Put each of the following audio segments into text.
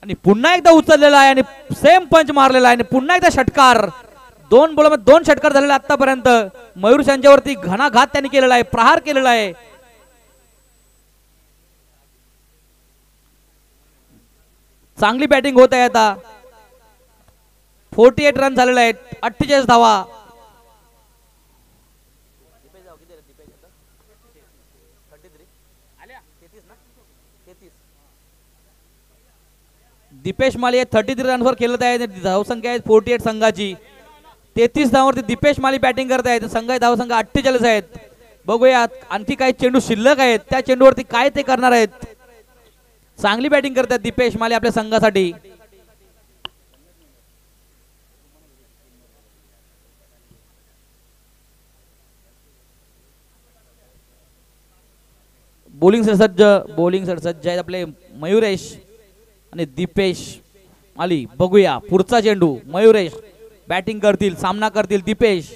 आणि पुन्हा एकदा उचललेला आहे आणि सेम पंच मारलेला आहे आणि पुन्हा एकदा षटकार. 2 बॉलमध्ये 2 षटकार झालेले आतापर्यंत. मयूर यांच्यावरती घणाघात त्यांनी केलेला आहे, प्रहार केलेला आहे. चांगली बॅटिंग होत आहे आता. 48 रन झालेले आहेत, 48 धावा. दीपेश माली 33 रनवर खेळत आहे. धावसंख्या आहे 48 संघाची. 33 धावांवरती दीपेश माली बॅटिंग करत आहेत. संघाची धावसंख्या 48 आहेत. बघूया आणखी काही चेंडू शिल्लक आहेत, त्या चेंडूवरती काय ते करणार आहेत. चांगली बॅटिंग करतात दीपेश माली आपल्या संघासाठी. बोलिंग सज्ज आहेत आपले मयुरेश आणि दीपेश माली. बघूया पुढचा चेंडू. मयुरेश बॅटिंग करतील, सामना करतील दीपेश.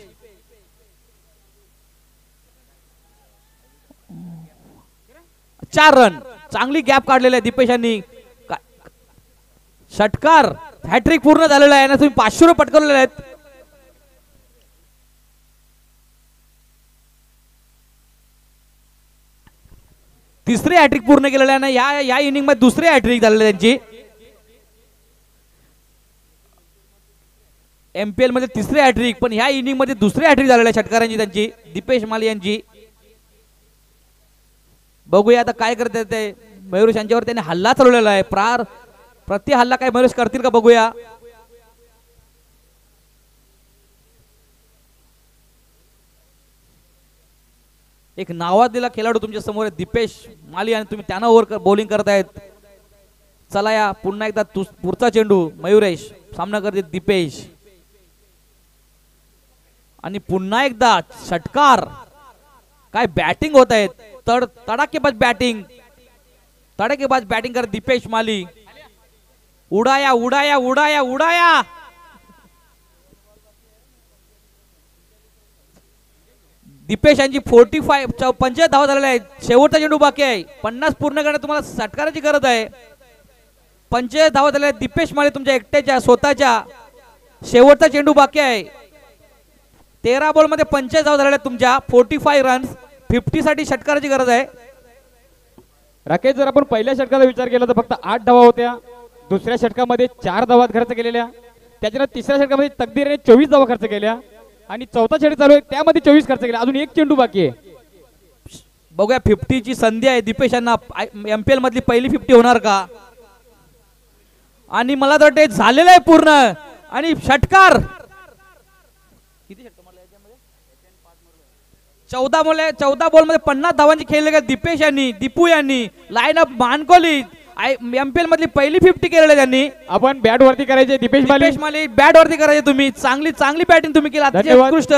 चार रन, चांगली गॅप काढलेली आहे दीपेशांनी. षटकार, हॅट्रिक पूर्ण झालेला आहे. तुम्ही 500 रन पटकवलेले आहेत. तिसरी हॅट्रिक पूर्ण केलेला आहे ना या इनिंग मध्ये. दुसरी हॅट्रिक झालेली आहे त्यांची. एमपीएल मध्ये तिसरी हॅट्रिक, पण ह्या इनिंग मध्ये दुसरी हॅट्रिक झालेली आहे षटकारांची त्यांची, दीपेश माली यांची. बघूया आता काय करते ते. मयूर यांच्यावर त्यांनी हल्ला चालवलेला आहे. प्रति हल्ला काय मयूर करतील का बघूया. एक नावाजलेला खेळाडू तुमच्या समोर आहे दीपेश माली आणि तुम्ही त्यांना ओव्हर बॉलिंग करतायत. चला या पुन्हा एकदा पुढचा चेंडू. मयुरेश सामना करते दीपेश आणि पुन्हा एकदा षटकार. काय बॅटिंग होत आहे. तडाकेबाज बॅटिंग, तडाकेबाज बॅटिंग करत दीपेश माली. उडाया उडाया उडाया उडाया. दीपेश यांची 45 धावा झालेल्या आहेत. शेवटचा चेंडू बाकी आहे. 50 पूर्ण करण्यात तुम्हाला षटकाराची गरज आहे. 45 धावा झालेल्या आहेत दीपेश माली तुमच्या एकट्याच्या स्वतःच्या. शेवटचा चेंडू बाकी आहे. 13 बॉल मध्ये 45 धावा झालेल्या आहेत तुमच्या. 45 रन्स. 50 साठी षटकाराची गरज आहे. राकेश, जर आपण पहिल्या षटकाचा विचार केला तर फक्त 8 धावा होत्या. दुसऱ्या षटकामध्ये 4 धावा खर्च केलेल्या. त्याच्यानंतर तिसऱ्या षटकामध्ये तकदीरने 24 धावा खर्च केल्या आणि चौथा षटक चालू आहे त्यामध्ये 24 खर्च केला. अजून एक चेंडू बाकी आहे. बघूया 50 ची संधी आहे दीपेश यांना. एमपीएल मधली पहिली 50 होणार का. आणि मला तर वाटते झालेलं आहे पूर्ण. आणि षटकार. किती षटकार मारले याच्यामध्ये? 14 बॉल मध्ये 50 धावांची खेळले गेले दीपेश यांनी, दीपू यांनी. Line up Mankoli. एमपीएल मधली पहिली 50 केलेली त्यांनी. आपण बॅट वरती करायचे दीपेश माली. बॅट वरती करायचे तुम्ही. चांगली बॅटिंग तुम्ही केली अतिशय उत्कृष्ट.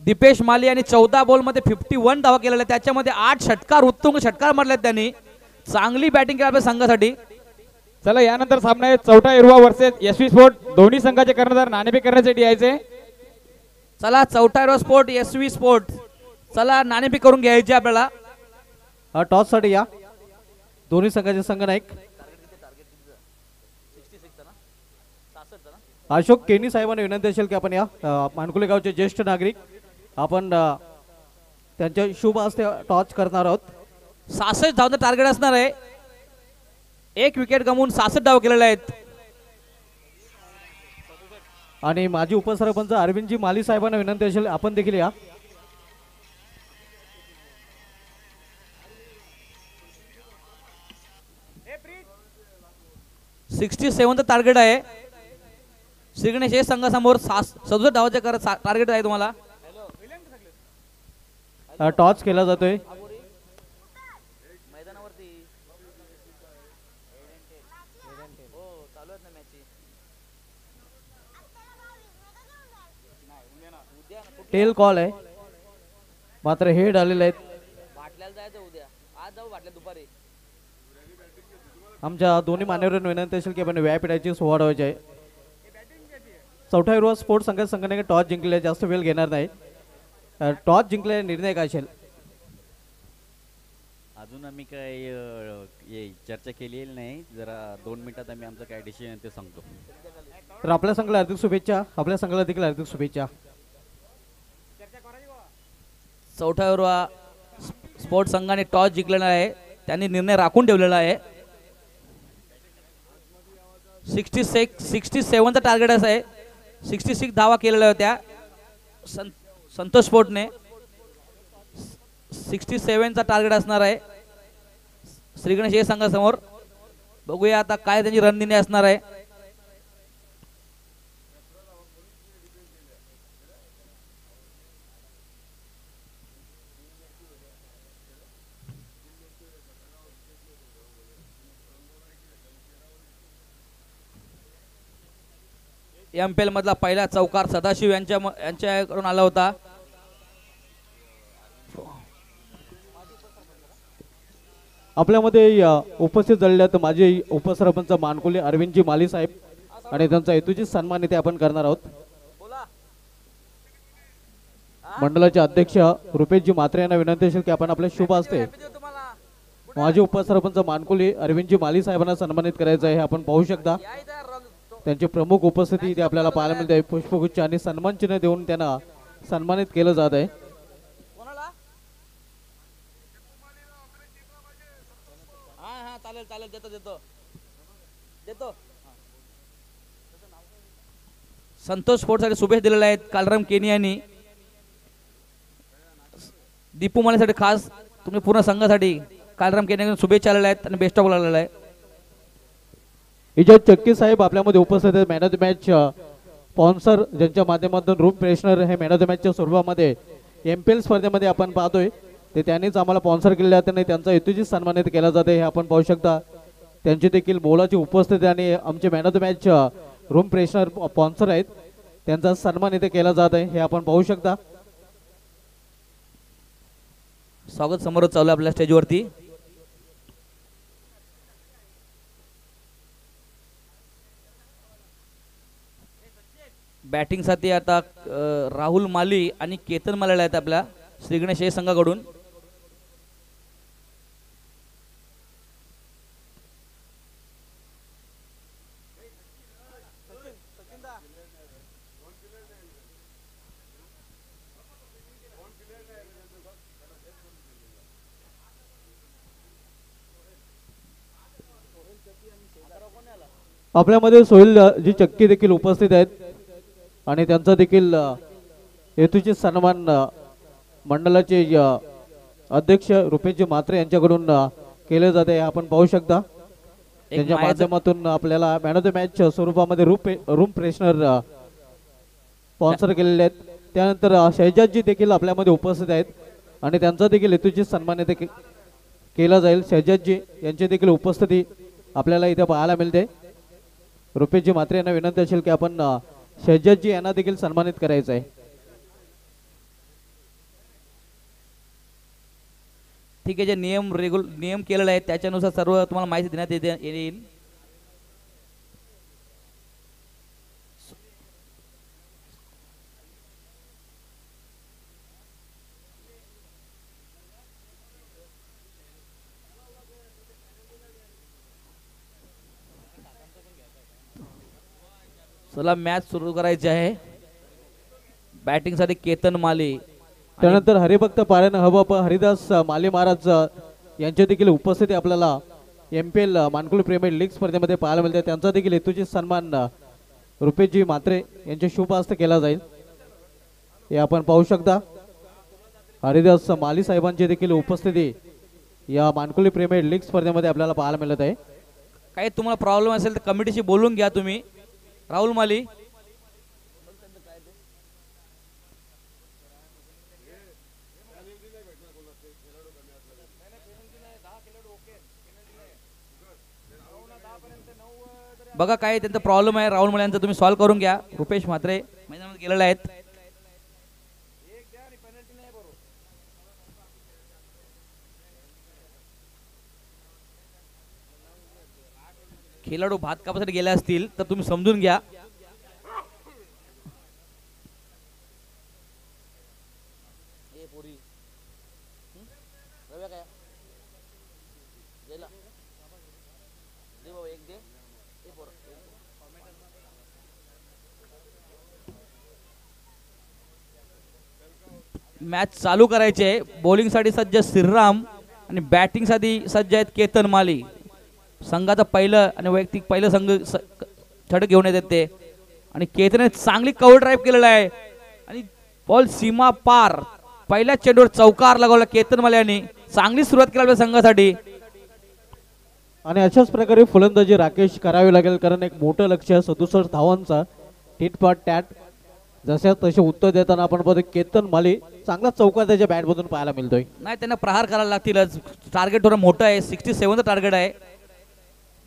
दीपेश माली आणि 14 बॉल मध्ये 51 धावा केलेल्या. त्याच्यामध्ये 8 षटकार, उत्तुंग षटकार मारलेत त्यांनी. चांगली बॅटिंग केली आपल्या संघासाठी. चला यानंतर सामना आहे चौथा इरवा वर्सेस एसवी स्पोर्ट. दोन्ही संघाचे कर्णधार नाणेफेक करण्यासाठी यायचे. चला चौथा इरवा स्पोर्ट एसवी स्पोर्ट. चला नाणेफेक करून घ्यायचे आपल्याला. टॉस साठी या दोन्ही संघाचे संघनायक अशोक केनी साहेबांना विनंती असेल की आपण या मानकुले गावचे ज्येष्ठ नागरिक आपण त्यांच्या शुभ हस्ते टॉस करणार आहोत. 66 धावांचं टार्गेट असणार आहे. 1 विकेट गमवून 66 धावा केलेल्या आहेत. आणि माजी उपसरपंच अरविंदजी माली साहेबांना विनंती असेल आपण देखील या. चं टार्गेट आहे. श्रीगणेश हे संघासमोर 67 धावाचे टार्गेट आहे तुम्हाला. टॉस केला जातोय. टेल कॉल आहे मात्र हेड आलेले आहेत. बाटल्याला जायचं उद्या. आज जाऊ बाटल्या दुपारी. आमच्या दोन्ही मान्यवरांना विनंती असेल की आपण व्यासपीठाची सोहळा व्हायची आहे. चौथा युवा स्पोर्ट्स संघटनेने टॉस जिंकले, जास्त वेळ घेणार नाही. टॉस जिंकलेला निर्णय काय असेल? अजून आम्ही काय चर्चा केलेली नाही. जरा 2 मिनिटात आम्ही आमचं काय डिसिजन ते सांगतो. तर आपल्या संघाला हार्दिक शुभेच्छा, आपल्या संघाला देखील हार्दिक शुभेच्छा. चौथ्या स्पोर्ट्स संघाने टॉस जिंकलेला आहे, त्यांनी निर्णय राखून ठेवलेला आहे. 67चा टार्गेट असं आहे. 66 धावा केलेल्या होत्या संतोष स्पोर्टने. 67चा टार्गेट असणार आहे श्री गणेश हे संघासमोर. बघूया आता काय त्यांची रणनीती असणार आहे. MPL मधला पहिला चौकार सदाशिव यांच्याकडून आला होता. आपल्यामध्ये उपस्थित झालेल्या माजी उपसरपंच मानकुले अरविंदजी माली साहेब आणि त्यांचा हेतूची सन्मान इथे आपण करणार आहोत. मंडळाचे अध्यक्ष रुपेशजी म्हात्रे यांना विनंती असेल की आपण आपल्या शुभ हस्ते माजी उपसरपंच मानकुले अरविंदजी माली साहेबांना सन्मानित करायचं आहे. आपण पाहू शकता त्यांची प्रमुख उपस्थिती इथे आपल्याला पाहायला मिळते. पुष्पगुच्छ आणि सन्मान चिन्ह देऊन त्यांना सन्मानित केलं जात आहे. चालेल देतो. संतोष स्पोर्ट्ससाठी शुभेच्छा दिलेल्या आहेत कालराम केनी यांनी. दीपू मालेसाठी खास तुम्ही पूर्ण संघासाठी कालराम केनी यांनी शुभेच्छा आलेल्या आहेत आणि बेस्ट ऑफ लक आलेला आहे. इजाज चक्की साहेब आपल्यामध्ये उपस्थित आहेत. Man of the match sponsor ज्यांच्या माध्यमातून रूम फ्रेशनर हे मॅन ऑफ द मॅचच्या स्वरूपामध्ये MPL स्पर्धेमध्ये आपण पाहतोय ते त्यांनीच आम्हाला स्पॉन्सर केलेले आहेत आणि त्यांचा हेतूची सन्मानित केला जाते हे आपण पाहू शकता. त्यांची देखील मोलाची उपस्थिती आणि आमचे man of the match room freshener sponsor आहेत त्यांचा सन्मान इथे केला जात आहे हे आपण पाहू शकता. स्वागत समारोह चालू आहे आपल्या स्टेजवरती. बॅटिंग साठी आता राहुल माली आणि केतन मालेला आहेत आपल्या श्री गणेश हे संघाकडून. आपल्यामध्ये सोहेल जी चक्की देखील उपस्थित आहेत आणि त्यांचा देखील हेतूचे सन्मान मंडळाचे अध्यक्ष रुपेशजी म्हात्रे यांच्याकडून केले जाते आपण पाहू शकता. त्यांच्या माध्यमातून आपल्याला मॅन ऑफ द मॅच स्वरूपामध्ये रूम फ्रेशनर स्पॉन्सर केलेले आहेत. त्यानंतर शहजादजी देखील आपल्यामध्ये उपस्थित आहेत आणि त्यांचा देखील हेतूचे सन्मान इथे केला जाईल. शहजादजी यांची देखील उपस्थिती आपल्याला इथे पाहायला मिळते. रुपेशजी म्हात्रे यांना विनंती असेल की आपण शहजादजी यांना देखील सन्मानित करायचं आहे. ठीक आहे, जे नियम केलेले आहेत त्याच्यानुसार सर्व तुम्हाला माहिती देण्यात येईल. चला मॅच सुरू करायची आहे. बॅटिंग साठी केतन माली, त्यानंतर हरिभक्त पारायण हबाप हरिदास माली महाराज यांची देखील उपस्थिती आपल्याला MPL मानकुले प्रीमियर लीग स्पर्धेमध्ये पाहायला मिळते. त्यांचा देखील हेतूचे सन्मान रुपेशजी म्हात्रे यांच्या शुभ हस्ते केला जाईल हे आपण पाहू शकता. हरिदास माली साहेबांची देखील उपस्थिती या मानकुले प्रीमियर लीग स्पर्धेमध्ये आपल्याला पाहायला मिळत आहे. काही तुम्हाला प्रॉब्लेम असेल तर कमिटीशी बोलून घ्या तुम्ही. राहुल माली, बघा काय त्यांचा प्रॉब्लेम आहे. राहुल माली यांचा तुम्ही सॉल्व्ह करून घ्या. रुपेश म्हात्रे मैदानामध्ये गेलेले आहेत. खेळाडू भात कापासाठी गेले असतील तर तुम्ही समजून घ्या. मॅच चालू करायचे. बॉलिंग साठी सज्ज श्रीराम आणि बॅटिंग साठी सज्ज आहेत केतन माली. संघाचं पहिलं आणि वैयक्तिक पहिलं संघ षटक घेऊन येतात ते. आणि केतनने चांगली कव्हर ड्राईव्ह केलेला आहे आणि बॉल सीमा पार. पहिल्या चेंडूवर चौकार लगावला केतन माली यांनी. चांगली सुरुवात केली आपल्या संघासाठी. आणि अशाच प्रकारे फलंदाजी राकेश करावी लागेल, कारण एक मोठं लक्ष 67 धावांचा टिटपाट टॅट. जसे तसे उत्तर देताना आपण बघतो केतन माली चांगला चौकार त्याच्या बॅट मधून पाहायला मिळतोय. नाही, त्यांना प्रहार करायला लागतीलच. टार्गेट थोडं मोठं आहे, 67चं टार्गेट आहे.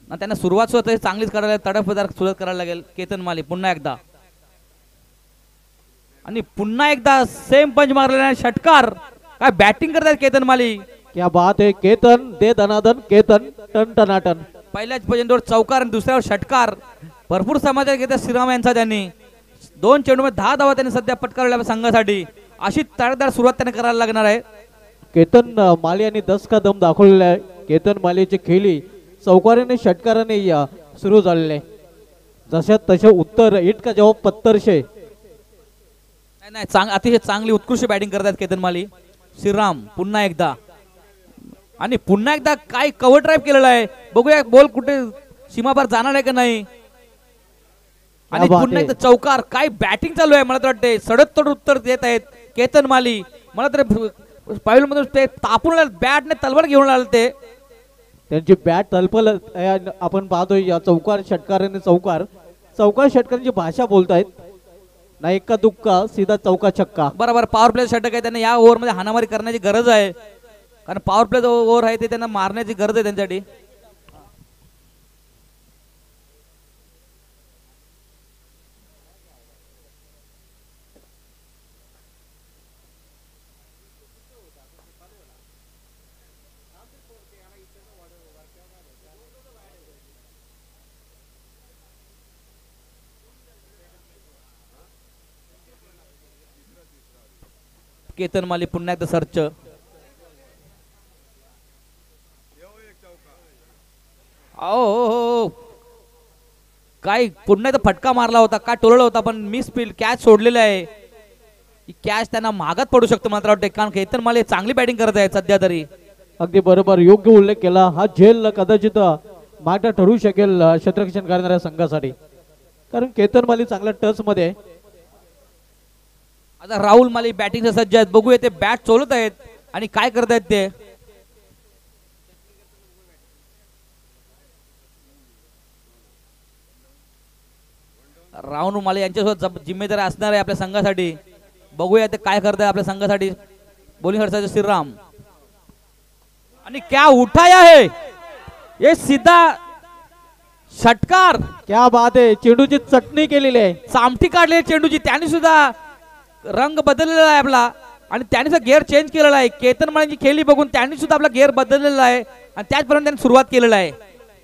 आणि त्यांना सुरुवात सुद्धा चांगलीच करायला, तडफदार सुरुवात करायला लागेल. केतन माली पुन्हा एकदा आणि पुन्हा एकदा सेम पंच मारलेला षटकार. काय बॅटिंग करतात केतन माली. क्या बात आहे. केतन दे दनादन, केतन टन टनाटन. पहिल्याच चेंडूवर चौकार आणि दुसऱ्यावर षटकार. भरपूर समाचार घेतात श्रीराम यांचा. त्यांनी 2 चेंडूमध्ये 10 धावा त्यांनी सध्या पटकावल्या संघासाठी. अशी तडकदार सुरुवात त्यांना करायला लागणार आहे. केतन माली यांनी 10 का दम दाखवलेला आहे. केतन मालीची खेळी चौकाराने षटकाराने सुरू झालेले. जशात तसे उत्तर इट का जवाब पत्तरशे. नाही, अतिशय चांगली उत्कृष्ट बॅटिंग करतात केतन माली. श्रीराम पुन्हा एकदा आणि पुन्हा एकदा काय कव्हर ड्राईव्ह केलेला आहे. बघूया बॉल कुठे सीमापार जाणार आहे का नाही. आणि पुन्हा एकदा चौकार. काय बॅटिंग चालू आहे. मला तर वाटते सडक उत्तर देत आहेत केतन माली. मला तर पाहिलं मधून ते तापून बॅटने तलवार घेऊन आले ते. त्यांची बॅट तलपल. आपण पाहतोय या चौकार षटकाराने चौकार षटकारांची भाषा बोलतायत. ना एक्का दुक्का सीधा चौका छक्का. बरोबर. पॉवर प्ले षटक आहे. त्यांना या ओव्हरमध्ये हाणामारी करण्याची गरज आहे, कारण पॉवर प्ले ओव्हर आहे ते त्यांना मारण्याची गरज आहे त्यांच्यासाठी. केतन माली पुन्हा एकदा सर्च. काय पुन्हा एकदा फटका मारला होता, काय टोलला होता, पण मिस फील्ड कॅच सोडलेला आहे. कॅच त्यांना महागात पडू शकतो मला वाटतं, कारण केतन माली चांगली बॅटिंग करत आहे सध्या तरी. अगदी बरोबर, योग्य उल्लेख केला. हा झेल कदाचित माटा ठरू शकेल क्षेत्ररक्षण करणाऱ्या संघासाठी, कारण केतन माली चांगल्या टच मध्ये आहे. आता राहुल माली बॅटिंग सज्ज आहेत. बघूया ते बॅट चोलत आहेत आणि काय करत आहेत ते. राहुल माली यांच्यासोबत जिम्मेदारी असणार आहे आपल्या संघासाठी. बघूया ते काय करत आहे आपल्या संघासाठी. बॉलिंग करतात श्रीराम आणि क्या उठाया है ये सीधा षटकार. क्या बात आहे. चेंडूची चटणी केलेली आहे, चामटी काढलेली चेंडूची. त्याने सुद्धा रंग बदललेला आहे आपला आणि त्याने सुद्धा गेअर चेंज केलेला आहे. केतन मालीची खेळी बघून त्यांनी सुद्धा आपला गेअर बदललेला आहे आणि त्याचपर्यंत त्यांनी सुरुवात केलेला आहे.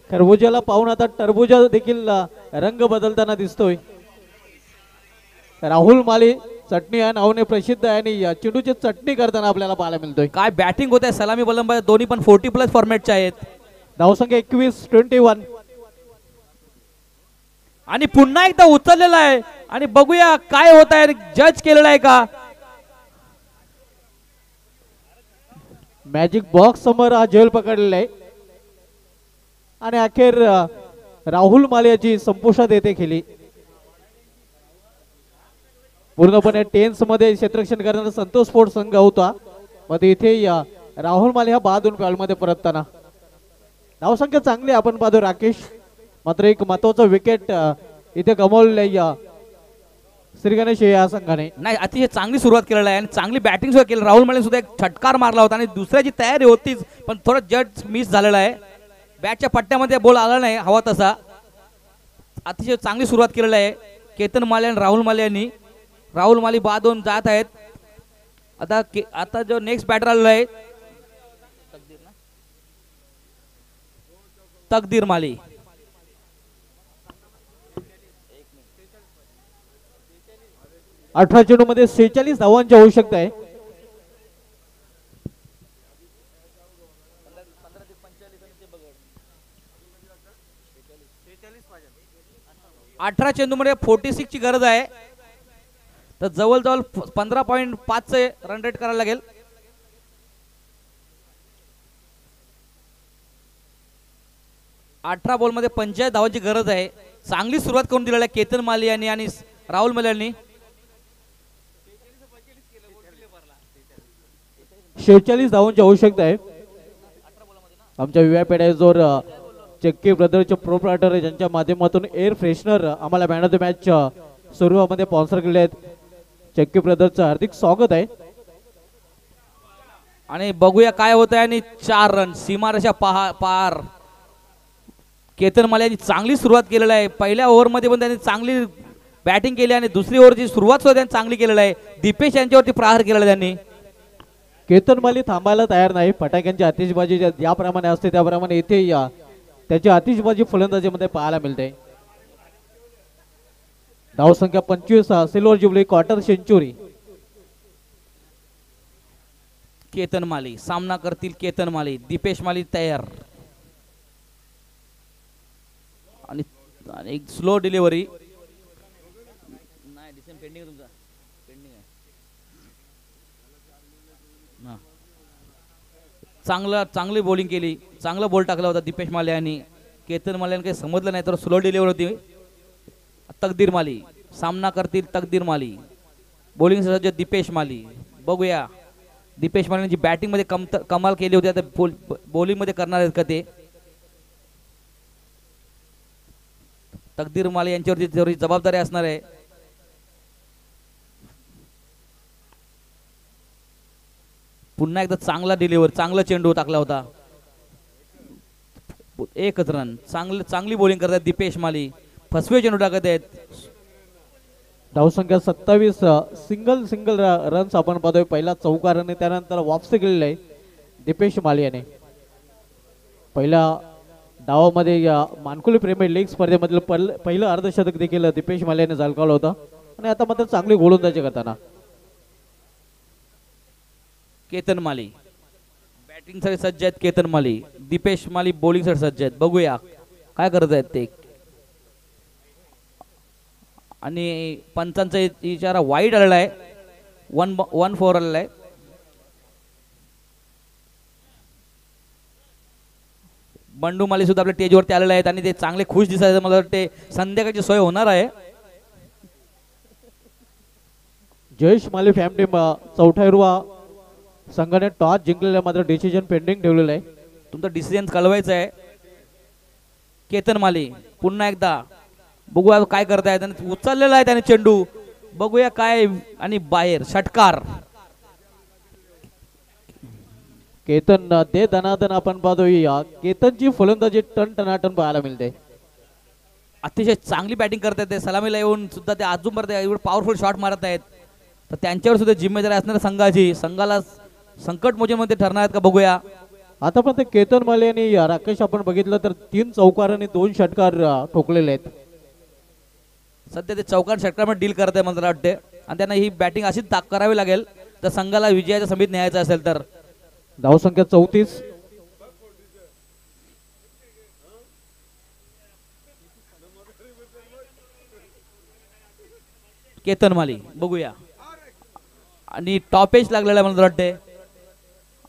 खरबुजाला पाहून आता टरबुजा देखील रंग बदलताना दिसतोय. राहुल माली चटणी या नावाने प्रसिद्ध आहे आणि चेंडूची चटणी करताना आपल्याला पाहायला मिळतोय. काय बॅटिंग होत आहे. सलामी गोलंदाज दोन्ही पण 40+ फॉर्मॅटचे आहेत. धावसंख्या 21-21 आणि पुन्हा एकदा उचललेला आहे आणि बघूया काय होत आहे. जज केलेला आहे का. मॅजिक बॉक्स समोर हा झेल पकडलेला आहे आणि अखेर राहुल माली याची संपुष्टात येते खेळी. पूर्णपणे टेन्स मध्ये क्षेत्ररक्षण करणारा संतोष स्पोर्ट्स संघ होता, मध्ये इथे राहुल माली हा बादून मध्ये परतताना. धावसंख्या चांगली आपण पाहतो राकेश, मात्र एक महत्वाचा विकेट इथे गमावलेला श्री गणेश या संघाने. नाही, अतिशय चांगली सुरुवात केलेली आहे आणि चांगली बॅटिंग सुद्धा केली. राहुल माली सुद्धा एक षटकार मारला होता आणि दुसऱ्याची तयारी होतीच, पण थोडं जज मिस झालेला आहे. बॅटच्या पट्ट्यामध्ये बॉल आला नाही हवा तसा. अतिशय चांगली सुरुवात केलेली आहे केतन माली आणि राहुल माली यांनी. राहुल माली बाद होऊन जात आहेत. आता जो नेक्स्ट बॅटर आलेला आहे तकदीर माली. 18 चेंडूमध्ये 46 धावांची आवश्यकता आहे. 18 चेंडूमध्ये 46 ची गरज आहे. तर जवळजवळ 15.5 चे रन रेट करायला लागेल. अठरा बॉल मध्ये 45 धावांची गरज आहे. चांगली सुरुवात करून दिलेली आहे केतन माली यांनी आणि राहुल मल्यांनी. 46 धावांची आवश्यकता आहे. आमच्या विवाह पेढ्याजवळ चक्की ब्रदरचे प्रोप्रायटर ज्यांच्या माध्यमातून एअर फ्रेशनर आम्हाला मॅन ऑफ द मॅच स्वरूपामध्ये स्पॉन्सर केले आहेत. चक्की ब्रदरचं हार्दिक स्वागत आहे. आणि बघूया काय होत आहे. आणि 4 रन सीमारेषा पार. केतन माली यांनी चांगली सुरुवात केलेली आहे. पहिल्या ओव्हरमध्ये पण त्यांनी चांगली बॅटिंग केली आणि दुसरी ओव्हरची सुरुवात सुद्धा त्यांनी चांगली केलेली आहे. दीपेश यांच्यावरती प्रहार केलेला आहे त्यांनी. केतन माली थांबायला तयार नाही. फटाक्यांची आतिषबाजी ज्याप्रमाणे असते त्याप्रमाणे इथे त्याची आतिषबाजी फलंदाजीमध्ये पाहायला मिळते. धावसंख्या 25, silver jubilee, quarter century. Ketan Mali सामना करतील. केतन माली, दीपेश माली तयार. आणि एक स्लो डिलिव्हरी. नाही डिसेंबर पेंडिंग आहे तुमचा. पेंडिंग आहे. चांगली बॉलिंग केली. चांगला बॉल टाकला होता दीपेश माली यांनी. केतन माली यांनी काही समजलं नाही तर स्लो डिलिव्हरी होती. तकदीर माली सामना करतील. तकदीर माली बॉलिंग सज्ज दीपेश माली. बघूया दीपेश माली यांची बॅटिंग मध्ये कमाल केली होती. आता बॉलिंग मध्ये करणार आहेत का ते. तकदीर माली यांच्यावरती थोडी जबाबदारी असणार आहे. पुन्हा एकदा चांगला डिलिव्हर, चांगला चेंडू टाकला होता. 1च रन. चांगली बॉलिंग करतात दीपेश माली. फसवे चेंडू टाकत आहेत. धावसंख्या 27, सिंगल रन्स आपण पाहतोय. पहिला चौकार आणि त्यानंतर वापसी केलेली आहे दीपेश माली याने. पहिल्या डावामध्ये या मानकुली प्रीमियर लीग स्पर्धेमधील पहिलं अर्धशतक देखील दीपेश माली याने झळकावलं होतं. आणि आता मात्र चांगली गोलंदाजी करताना केतन माली बॅटिंग साठी सज्ज आहेत. केतन माली, दीपेश माली बॉलिंग साठी सज्ज आहेत. बघूया काय करत आहेत ते. आणि पंचांचा इशारा वाईड आलेला आहे. 1-4 आलेला आहे. बंडू माली सुद्धा आपल्या स्टेजवरती आलेले आहेत आणि ते चांगले खुश दिसायचे. मला वाटते संध्याकाळची सोय होणार आहे. जयेश माली फॅम टीम 4वा संघाने टॉस जिंकलेला मात्र डिसिजन पेंडिंग ठेवलेलं आहे. तुमचं डिसिजन कळवायचं आहे. केतन माली पुन्हा एकदा बघूया काय करतायत. आणि उचललेला आहे त्याने चेंडू. बघूया काय. आणि बाहेर षटकार. केतन ते धनाधन आपण पाहतोय. केतनची फलंदाजी टनाटन पाहायला मिळते. अतिशय चांगली बॅटिंग करतात ते. सलामीला येऊन सुद्धा ते अजूनपर्यंत एवढे पॉवरफुल शॉट मारत आहेत. तर त्यांच्यावर सुद्धा जिम्मेदारी असणार संघाची. संघाला संकट मोजेमध्ये ठरणार आहेत का बघूया. आतापर्यंत केतन माली आणि राकेश आपण बघितलं तर 3 चौकार आणि 2 षटकार ठोकलेले आहेत. सध्या ते चौकार षटकामध्ये डील करत आहे मला वाटते. आणि त्यांना ही बॅटिंग अशीच करावी लागेल तर संघाला विजयाच्या समीत न्यायचं असेल तर. धावसंख्या 34. केतन माली बघूया. आणि टॉप एज लागलेला मला वाटते.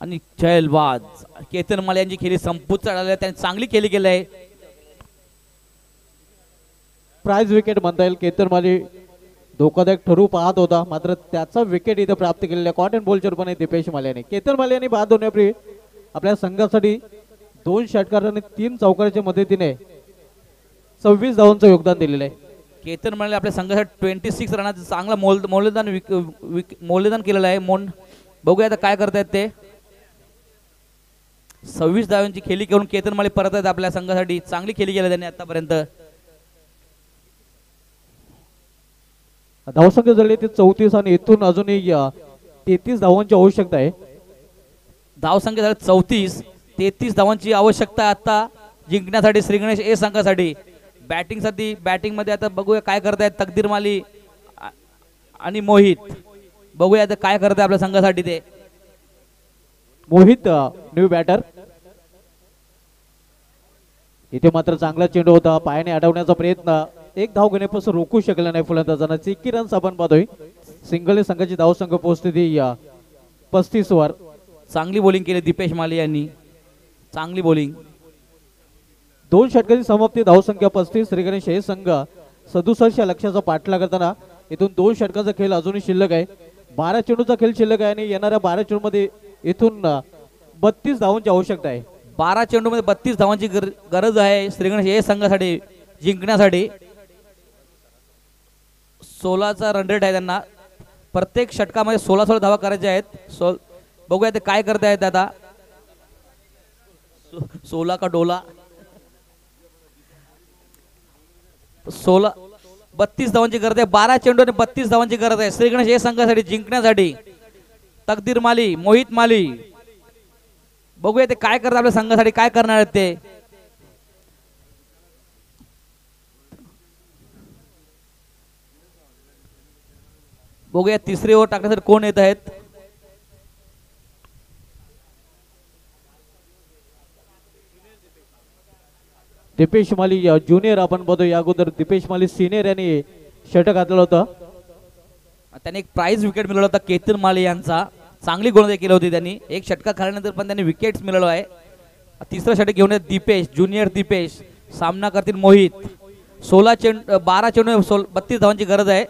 आणि जयलबाज केतन माली यांची खेळी संपूत चढाली. त्यांनी चांगली खेळी केली आहे. प्राइज विकेट म्हणता येईल. केतन माली धोकादायक ठरू पाहत होता मात्र त्याचा विकेट इथे प्राप्त केलेला कॉटन बॉलच्या रूपाने दीपेश माली यांनी. केतन माली यांनी बाद होण्यापूर्वी आपल्या संघासाठी 2 षटकार आणि 3 चौकाराच्या मदतीने 26 धावांचं योगदान दिलेलं आहे. केतन माली आपल्या संघासाठी 26 रनाचं चांगला मौल्यदान केलेलं आहे. बघूया आता काय करतायत ते. 26 धावांची खेळी करून केतन माली परत आहेत आपल्या संघासाठी. चांगली खेळी केली त्यांनी आतापर्यंत. धावसंख्या झाली ती 34 आणि इथून अजूनही 33 धावांची आवश्यकता आहे. धावसंख्या झाली 34. 33 धावांची आवश्यकता आहे आता जिंकण्यासाठी श्रीगणेश ए संघासाठी. बॅटिंग मध्ये आता बघूया काय करतायत तकदीर माली आणि मोहित. बघूया आता काय करत आहे आपल्या संघासाठी ते. Mohit new batter. इथे मात्र चांगला चेंडू होता, पायाने अडवण्याचा प्रयत्न, एक धाव घेण्यापासून रोखू शकला नाही फलंदाजांना. 21 रन्स आपण पाहतोय. सिंगल संघाची धावसंख्या पोहोचते ती 35 वर. चांगली बॉलिंग केली दीपेश माली यांनी, चांगली बॉलिंग. 2 षटकांची समाप्ती, धावसंख्या 35. श्रीगणेश हे संघ 67 या लक्ष्याचा पाठलाग करताना इथून 2 षटकाचा खेळ अजूनही शिल्लक आहे. 12 चेंडूचा खेळ शिल्लक आहे आणि येणाऱ्या 12 चेंडूमध्ये इथून 32 धावांची आवश्यकता आहे. 12 चेंडूमध्ये 32 धावांची गरज आहे श्रीगणेश हे संघासाठी जिंकण्यासाठी. 16चा रन रेट आहे त्यांना. प्रत्येक षटकामध्ये 16 धावा करायच्या आहेत. बघूया ते काय करतायत आता. 16 का डोला. 32 धावांची गरज आहे. 12 चेंडू आणि 32 धावांची गरज आहे श्रीगणेश हे संघासाठी जिंकण्यासाठी. तकदीर माली, मोहित माली, बघूया ते काय करतात आपल्या संघासाठी, काय करणार आहेत ते. बघूया तिसरी ओव्हर टाकण्यासाठी कोण येत आहेत. दीपेश माली ज्युनियर आपण बघतो. या अगोदर दीपेश माली सिनियर यांनी षटक घातलं होतं. त्यांनी एक प्राइज विकेट मिळवला होता केतन माली यांचा. चांगली गोलंदाजी केली होती त्यांनी. एक षटका खाल्यानंतर पण त्यांनी विकेट्स मिळवलं आहे. तिसरं षटक घेऊन येत दीपेश, ज्युनियर दीपेश. सामना करतील मोहित. 12 चेंडू 32 धावांची गरज आहे.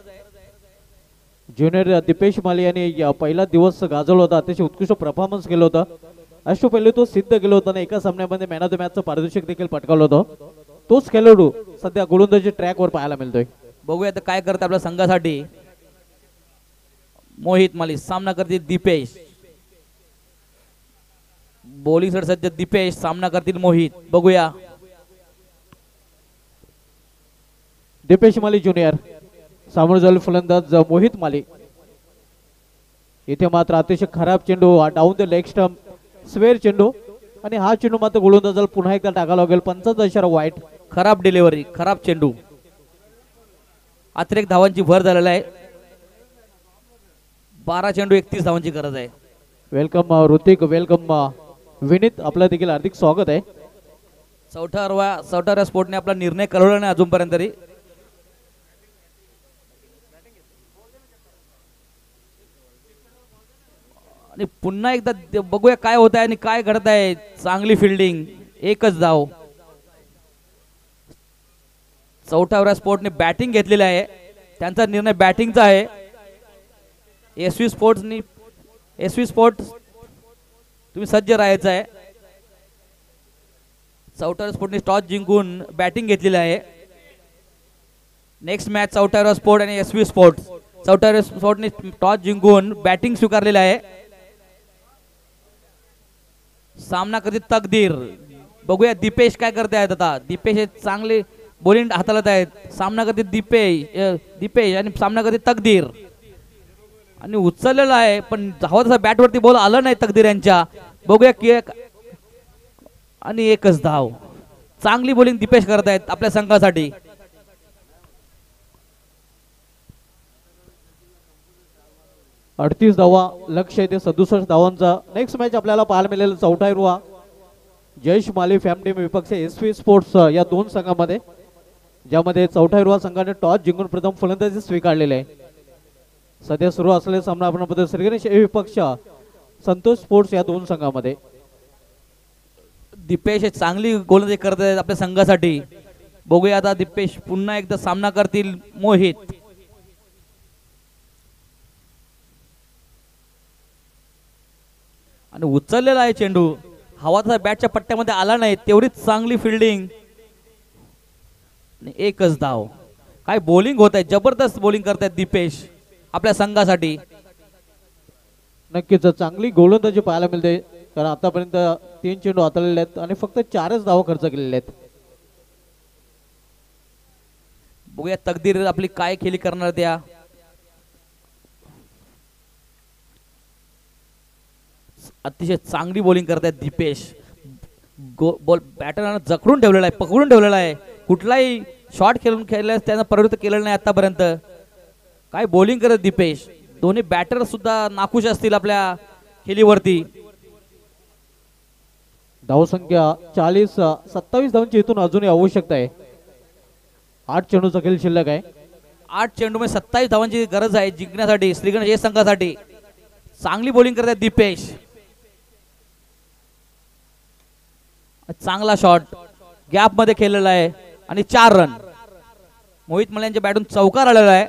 ज्युनियर दीपेश माली यांनी पहिला दिवस गाजवला होता. अतिशय उत्कृष्ट परफॉर्मन्स केलं होतं. पहिले तो सिद्ध केलं होतं ना. एका सामन्यामध्ये मॅन ऑफ द मॅचचं पारितोषिक देखील पटकावलं होतं. तोच खेळाडू सध्या गोलंदाजी ट्रॅकवर पाहायला मिळतोय. बघूया आता काय करतात आपल्या संघासाठी मोहित माली. सामना करतील दीपेश. बॉलिंग साठी सध्या दीपेश, सामना करतील मोहित. बघूया. दीपेश माली ज्युनियर सामोरं झालेले फलंदाज मोहित माली. इथे मात्र अतिशय खराब चेंडू, down the leg stump, square चेंडू आणि हा चेंडू मात्र गोलंदाजाला पुन्हा एकदा टाकावा लागेल. 55 वाईट. खराब डिलिव्हरी, खराब चेंडू. अतिरिक्त धावांची भर झालेला आहे. 12 चेंडू 31 धावांची गरज आहे. वेलकम ऋतिक, वेलकम विनीत, आपलं देखील हार्दिक स्वागत आहे. चौथ्या स्पोर्टने आपला निर्णय कळवला नाही अजूनपर्यंत तरी. आणि पुन्हा एकदा बघूया काय होत आहे आणि काय घडत आहे. चांगली फिल्डिंग, एकच धाव. चौथ्या स्पोर्टने बॅटिंग घेतलेली आहे. त्यांचा निर्णय बॅटिंगचा आहे. एसव्ही स्पोर्ट तुम्ही सज्ज राहायचं आहे. चौथ्या स्पोर्टने टॉस जिंकून बॅटिंग घेतलेली आहे. नेक्स्ट मॅच चौथ्या स्पोर्ट आणि एसव्ही स्पोर्ट. चौथ्या स्पोर्टने टॉस जिंकून बॅटिंग स्वीकारलेला आहे. सामना करते तकदीर. बघूया दीपेश काय करते आहेत आता. दीपेश हे चांगले बॉलिंग हाताळत आहेत. सामना करते दीपेश आणि सामना करते तकदीर. आणि उचललेला आहे पण हवा तसा बॅटवरती बॉल आला नाही तकदीर यांच्या. बघूया की आणि एकच धाव. चांगली बॉलिंग दीपेश करत आहेत आपल्या संघासाठी. अडतीस धावा लक्ष येते. 67 धावांचा नेक्स्ट मॅच आपल्याला पाहायला मिळेल. चौथा रुवा जयेश माली फॅमिली विपक्ष एसव्ही स्पोर्ट्स या 2 संघामध्ये, ज्यामध्ये चौथा रुवा संघाने टॉस जिंकून प्रथम फलंदाजी स्वीकारलेले आहे. सध्या सुरू असलेला सामना आपण बघतो श्रीगणेश विपक्ष संतोष स्पोर्ट्स या 2 संघामध्ये. दीपेश हे चांगली गोलंदाजी करत आहेत आपल्या संघासाठी. बघूया आता दीपेश पुन्हा एकदा सामना करतील मोहित. आणि उचललेला आहे चेंडू. हवा तसा बॅटच्या पट्ट्यामध्ये आला नाही. तेवढीच चांगली फिल्डिंग आणि एकच धाव. काय बॉलिंग होत आहे. जबरदस्त बॉलिंग करतायत दीपेश आपल्या संघासाठी. नक्कीच चांगली गोलंदाजी पाहायला मिळते. कारण आतापर्यंत 3 चेंडू हाताळलेले आहेत आणि फक्त 4च धावा खर्च केलेले आहेत. बघूया तकदीर आपली काय खेळी करणार त्या. अतिशय चांगली बॉलिंग करतायत दीपेश. बॉल बॅटरनं जखडून ठेवलेला आहे, पकडून ठेवलेला आहे. कुठलाही शॉट खेळल्यास त्यांना प्रवृत्त केलेलं नाही आतापर्यंत. काय बॉलिंग करत दीपेश. दोन्ही बॅटर सुद्धा नाखुश असतील आपल्या खेळीवरती. धावसंख्या 40 27 धावांची इथून अजूनही आवश्यकता आहे. 8 चेंडूचा खेळ शिल्लक आहे. 8 चेंडूमध्ये 27 धावांची गरज आहे जिंकण्यासाठी श्रीगणेश या संघासाठी. चांगली बॉलिंग करत आहेत दीपेश. चांगला शॉट गॅप मध्ये खेळलेला आहे आणि 4 रन. मोहित मल्ले यांच्या बॅटून चौकार आलेला आहे.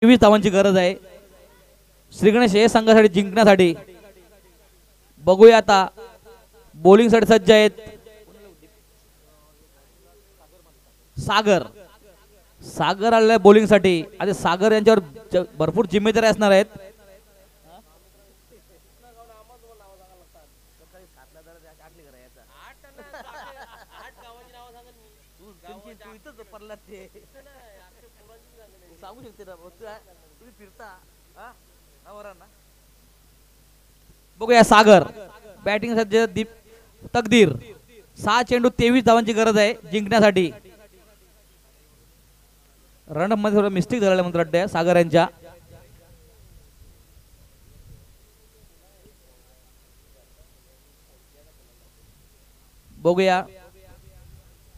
तेवीस धावांची गरज आहे श्रीगणेश या संघासाठी जिंकण्यासाठी. बघूया आता बॉलिंग साठी सज्ज आहेत सागर. सागर आलेला आहे बॉलिंग साठी. आता सागर यांच्यावर भरपूर जिम्मेदारी असणार आहेत. सांगू शकते ना तुम्ही फिरता. बघूया सागर बॅटिंग सज्ज. दीप तकदीर 6 चेंडू 23 धावांची गरज आहे जिंकण्यासाठी. रनअप मध्ये थोडं मिस्टेक झालेला म्हणतो वाटतं सागर यांच्या. बघूया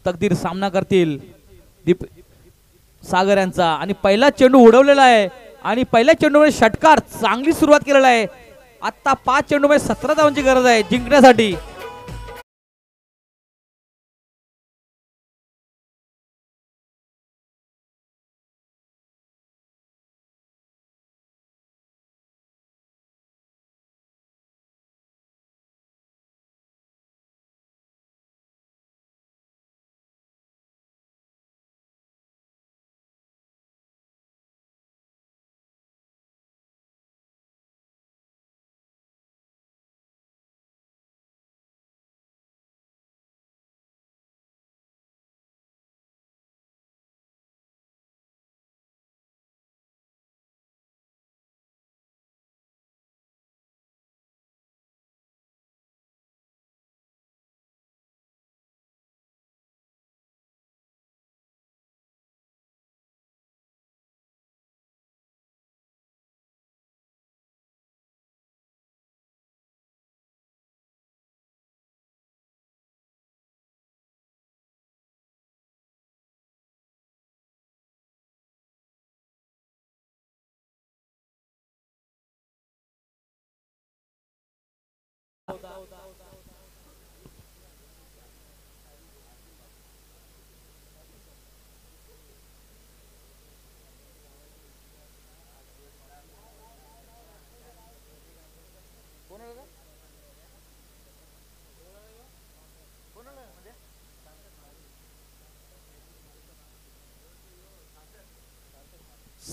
तकदीर सामना करतील दीप सागर यांचा. आणि पहिला चेंडू उडवलेला आहे आणि पहिल्या चेंडूमध्ये षटकार. चांगली सुरुवात केलेला आहे. आता 5 चेंडूमध्ये 17 धावांची गरज आहे जिंकण्यासाठी.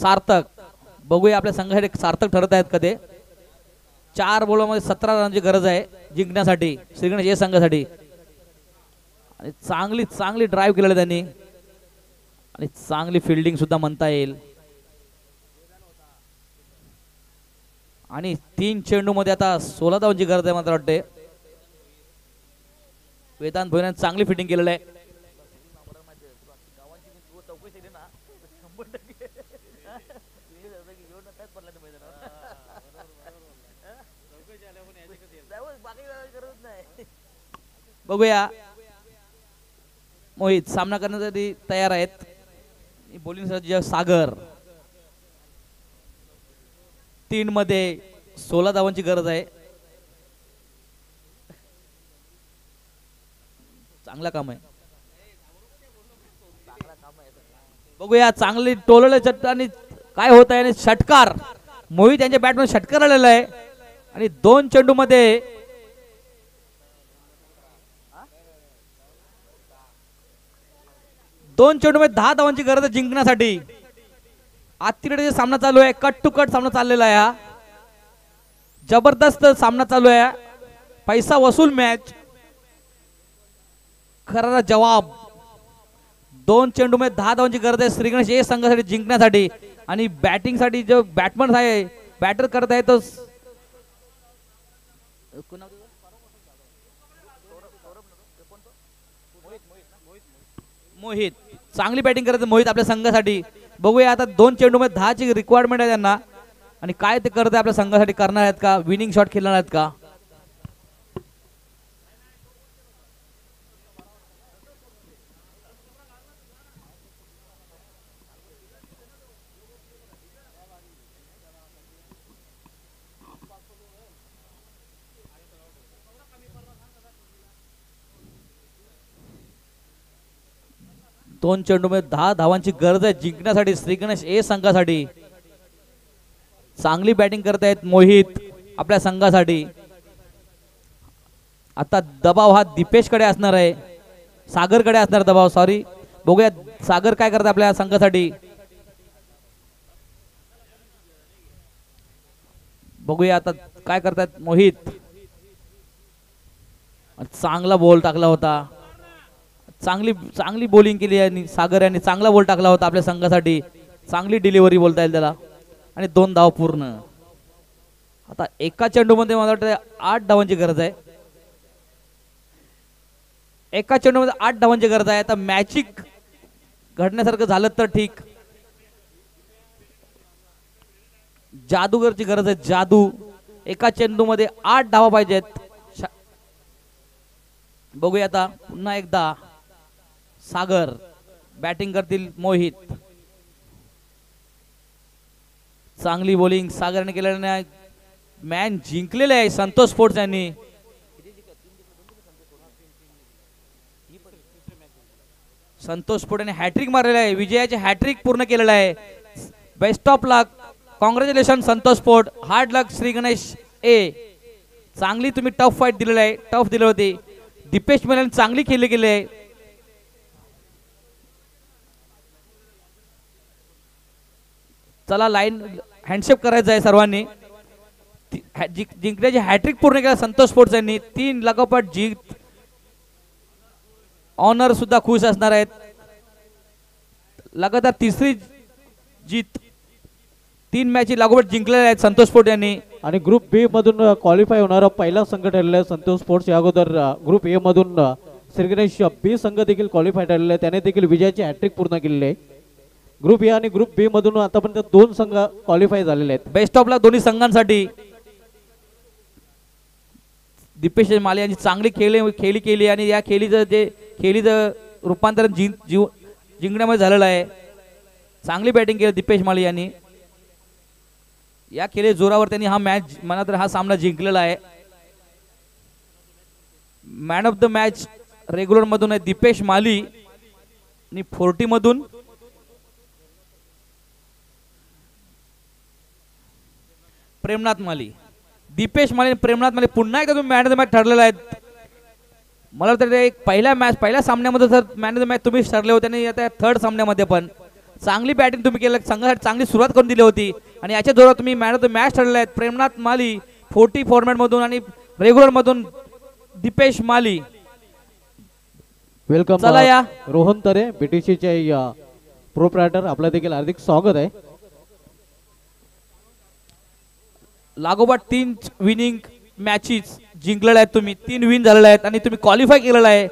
सार्थक. बघूया आपल्या संघासाठी सार्थक ठरत आहेत का ते. 4 बॉलमध्ये 17 रनची गरज आहे जिंकण्यासाठी श्रीगणेश या संघासाठी. आणि चांगली चांगली ड्राईव्ह केलेली त्यांनी आणि चांगली फिल्डिंग सुद्धा म्हणता येईल. आणि 3 चेंडू मध्ये आता 16 धावांची गरज आहे मला वाटते. वेदांत भोईराने चांगली फिटिंग केलेलं आहे. बघूया मोहित सामना करण्यासाठी तयार आहेत. बॉलिंग सज्ज सागर. 3 मध्ये 16 धावांची गरज आहे. चांगला काम आहे. बघूया चांगली टोलले चट्ट आणि काय होत आहे. आणि षटकार मोहित यांच्या बॅटमध्ये षटकार आलेला आहे. आणि 2 चेंडू मध्ये 10 धावांची गरज आहे जिंकण्यासाठी. आत्तिरेडचा सामना चालू आहे. कट टू कट सामना चाललेला आहे. हा जबरदस्त सामना चालू आहे. पैसा वसूल मॅच. खरा जवाब 2 चेंडू मध्ये 10 धावांची गरज आहे श्रीगणेश या संघासाठी जिंकण्यासाठी. आणि बॅटिंग साठी जो बॅटमन आहे बॅटर करत आहे तो मोहित. चांगली बॅटिंग करत मोहित आपल्या संघासाठी. बघूया आता 2 चेंडू मध्ये 10 ची रिक्वायरमेंट आहे त्यांना. आणि काय ते करत आहे आपल्या संघासाठी करणार आहेत का विनिंग शॉट खेळणार आहेत का. दोन चेंडू मध्ये 10 धावांची गरज आहे जिंकण्यासाठी श्रीगणेश ए संघासाठी. चांगली बॅटिंग करत आहेत मोहित आपल्या संघासाठी. आता दबाव हा दीपेश कडे असणार आहे. सागर कडे असणार दबाव. सॉरी. बघूया सागर काय करत आपल्या संघासाठी. बघूया आता काय करतात मोहित. चांगला बॉल टाकला होता. चांगली चांगली बॉलिंग केली आणि सागर यांनी चांगला बॉल टाकला होता आपल्या संघासाठी. चांगली डिलिव्हरी बोलता येईल त्याला. आणि 2 धाव पूर्ण. आता एका चेंडू मध्ये मला वाटतं 8 धावांची गरज आहे. एका चेंडू मध्ये 8 धावांची गरज आहे. आता मॅचिक घडण्यासारखं झालं तर ठीक. जादूगरची गरज आहे. जादू. एका चेंडू मध्ये 8 धावा पाहिजेत. बघूया आता पुन्हा एकदा सागर बॅटिंग करतील मोहित. चांगली बॉलिंग सागरने केल्याने मॅच जिंकलेले आहे संतोष स्पोर्ट्स यांनी. संतोष स्पोर्ट्स यांनी हॅट्रिक मारलेला आहे. विजयाचे हॅट्रिक पूर्ण केलेला आहे. Best of luck. Congratulation Santosh sport. Hard luck Shri Ganesh ए. चांगली तुम्ही टफ फाईट दिलेली आहे. टफ दिली होती. दीपेश मेलाने चांगली खेळली गेली आहे. चला लाईन हँडशेक करायचं आहे सर्वांनी. जिंकण्याची हॅट्रिक पूर्ण केला संतोष स्पोर्ट्स यांनी. 3 लागोपाठ जीत. ऑनर सुद्धा खुश असणार आहेत. लगातार 3री जीत. 3 मॅच लागोपाठ जिंकलेल्या आहेत संतोष स्पोर्ट्स यांनी. आणि ग्रुप बी मधून क्वालिफाय होणारा पहिला संघ ठरलेला आहे संतोष स्पोर्ट्स. या अगोदर ग्रुप ए मधून श्रीगणेश बी संघ देखील क्वालिफाय ठरलेला आहे. त्याने देखील विजयाची हॅट्रिक पूर्ण केलेली आहे. ग्रुप ए आणि ग्रुप बी मधून आतापर्यंत 2 संघ क्वालिफाय झालेले आहेत. बेस्ट ऑफ लक दोन्ही संघांसाठी. दीपेश माले यांची चांगली खेळी केली आणि या खेळीचं रूपांतरण जिंकण्यामध्ये झालेलं आहे. चांगली बॅटिंग केली दीपेश माले यांनी. या खेळी जोरावर त्यांनी हा मॅच म्हणा तर हा सामना जिंकलेला आहे. Man of the match regular मधून आहे दीपेश माली आणि 40 मधून प्रेमनाथ माली. दीपेश माली प्रेमनाथ माली पुन्हा एकदा तुम्ही मॅन ऑफ द मॅच ठरलेला आहेत. मला वाटतं एक पहिल्या सामन्यामध्ये sir man of the match तुम्ही ठरले होते आणि आता 3rd सामन्यामध्ये पण चांगली बॅटिंग तुम्ही केलं, संघासाठी चांगली सुरुवात करून दिली होती आणि याच्या जोरावर तुम्ही मॅन ऑफ द मॅच ठरले आहेत. प्रेमनाथ माली 40 फॉर्मॅट मधून आणि रेग्युलर मधून दीपेश माली. वेलकम चला या. रोहन तरे बीटीसीचे प्रोप्रायटर, आपलं देखील हार्दिक स्वागत आहे. लागोपाठ 3 विनिंग मॅचेस जिंकलेल्या आहेत तुम्ही, 3 विन झालेल्या आहेत आणि तुम्ही क्वालिफाय केलेला आहे.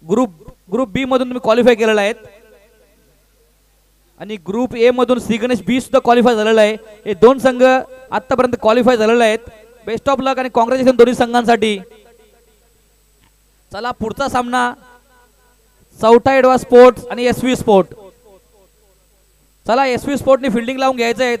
ग्रुप बी मधून तुम्ही क्वालिफाय केलेला आहेत आणि ग्रुप ए मधून श्री गणेश बी सुद्धा क्वालिफाय झालेला आहे. हे 2 संघ आतापर्यंत क्वालिफाय झालेले आहेत. बेस्ट ऑफ लक आणि कॉंग्रॅच्युलेशन दोन्ही संघांसाठी. चला पुढचा सामना चौथा एडवा स्पोर्ट्स आणि SV स्पोर्ट. चला SV स्पोर्टने फिल्डिंग लावून घ्यायचं आहे.